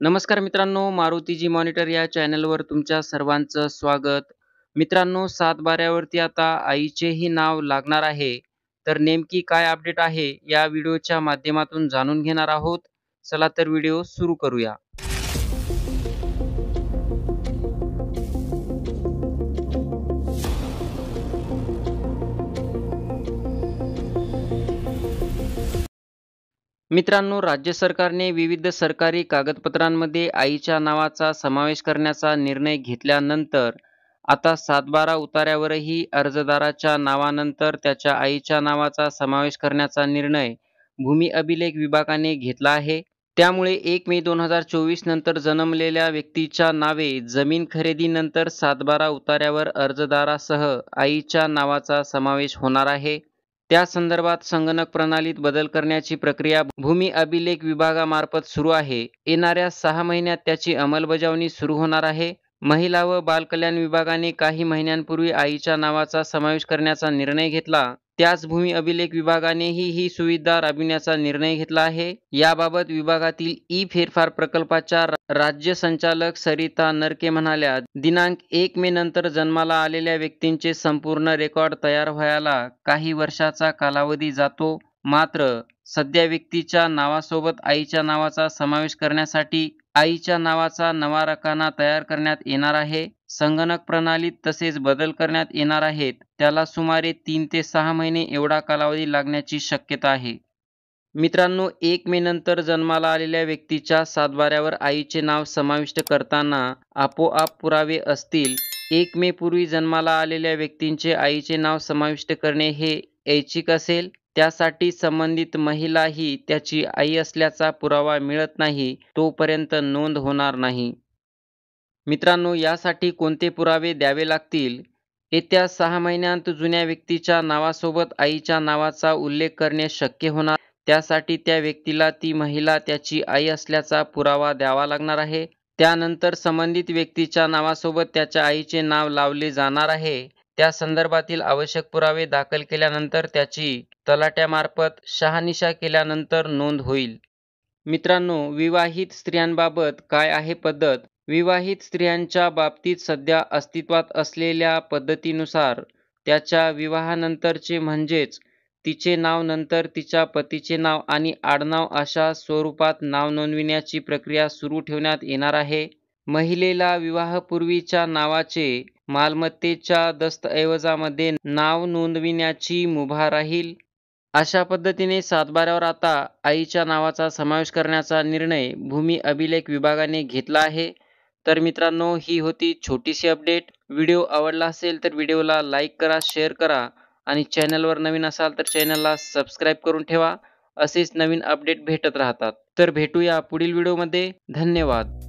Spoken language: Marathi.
नमस्कार मित्रांनो, मारुतीजी मॉनिटर या चॅनलवर तुमच्या सर्वांचं स्वागत. मित्रांनो, सातबाऱ्यावरती आता आईचेही नाव लागणार आहे. तर नेमकी काय अपडेट आहे या व्हिडिओच्या माध्यमातून जाणून घेणार आहोत. चला तर व्हिडिओ सुरू करूया. मित्रांनो, राज्य सरकारने विविध सरकारी कागदपत्रांमध्ये आईच्या नावाचा समावेश करण्याचा निर्णय घेतल्यानंतर आता सातबारा उतार्यावरही अर्जदाराच्या नावानंतर त्याच्या आईच्या नावाचा समावेश करण्याचा निर्णय भूमी अभिलेख विभागाने घेतला आहे. त्यामुळे 1 मे 2024 नंतर जन्मलेल्या व्यक्तीच्या नावे जमीन खरेदीनंतर सातबारा उतार्यावर अर्जदारासह आईच्या नावाचा समावेश होणार आहे. त्या संदर्भात संगणक प्रणालीत बदल करण्याची प्रक्रिया भूमी अभिलेख विभागामार्फत सुरू आहे. येणाऱ्या 6 महिन्यात त्याची अंमलबजावणी सुरू होणार आहे. महिला व बालकल्याण विभागाने काही महिन्यांपूर्वी आईच्या नावाचा समावेश करण्याचा निर्णय घेतला. त्याच भूमी अभिलेख विभागानेही ही सुविधा राबविण्याचा निर्णय घेतला आहे. याबाबत विभागातील फेरफार प्रकल्पाच्या राज्य संचालक सरिता नरके म्हणाल्या, दिनांक 1 मे नंतर जन्माला आलेल्या व्यक्तींचे संपूर्ण रेकॉर्ड तयार व्हायला काही वर्षाचा कालावधी जातो. मात्र सध्या व्यक्तीच्या नावासोबत आईच्या नावाचा समावेश करण्यासाठी आईच्या नावाचा नवा रकाना तयार करण्यात येणार आहे. संगणक प्रणालीत तसेच बदल करण्यात येणार आहेत. त्याला सुमारे 3 ते 6 महिने एवढा कालावधी लागण्याची शक्यता आहे. मित्रांनो, 1 मे नंतर जन्माला आलेल्या व्यक्तीच्या सातबाऱ्यावर आईचे नाव समाविष्ट करताना आपोआप पुरावे असतील. 1 मे पूर्वी जन्माला आलेल्या व्यक्तींचे आईचे नाव समाविष्ट करणे हे ऐच्छिक असेल. त्यासाठी संबंधित महिलाही त्याची आई असल्याचा पुरावा मिळत नाही तोपर्यंत नोंद होणार नाही. मित्रांनो, यासाठी कोणते पुरावे द्यावे लागतील? येत्या 6 महिन्यांत जुन्या व्यक्तीच्या नावासोबत आईच्या नावाचा उल्लेख करणे शक्य होणार. त्यासाठी त्या व्यक्तीला ती महिला त्याची आई असल्याचा पुरावा द्यावा लागणार आहे. त्यानंतर संबंधित व्यक्तीच्या नावासोबत त्याच्या आईचे नाव लावले जाणार आहे. त्या संदर्भातील आवश्यक पुरावे दाखल केल्यानंतर त्याची तलाठ्यामार्फत शहानिशा केल्यानंतर नोंद होईल. मित्रांनो, विवाहित स्त्रियांबाबत काय आहे पद्धत? विवाहित स्त्रियांच्या बाबतीत सध्या अस्तित्वात असलेल्या पद्धतीनुसार त्याच्या विवाहानंतरचे म्हणजेच तिचे नाव नंतर तिच्या पतीचे नाव आणि आडनाव अशा स्वरूपात नाव नोंदविण्याची प्रक्रिया सुरू ठेवण्यात येणार आहे. महिलेला विवाहापूर्वीच्या नावाचे मालमत्तेच्या दस्तऐवजामध्ये नाव नोंदविण्याची मुभा राहील. अशा पद्धतीने सातबाऱ्यावर आता आईच्या नावाचा समावेश करण्याचा निर्णय भूमी अभिलेख विभागाने घेतला आहे. तर मित्रांनो, ही होती छोटीशी अपडेट. व्हिडिओ आवडला असेल तर व्हिडिओला लाईक करा, शेअर करा आणि चॅनलवर नवीन असाल तर चॅनलला सबस्क्राईब करून ठेवा. असेच नवीन अपडेट भेटत राहतात. तर भेटूया पुढील व्हिडिओमध्ये. धन्यवाद.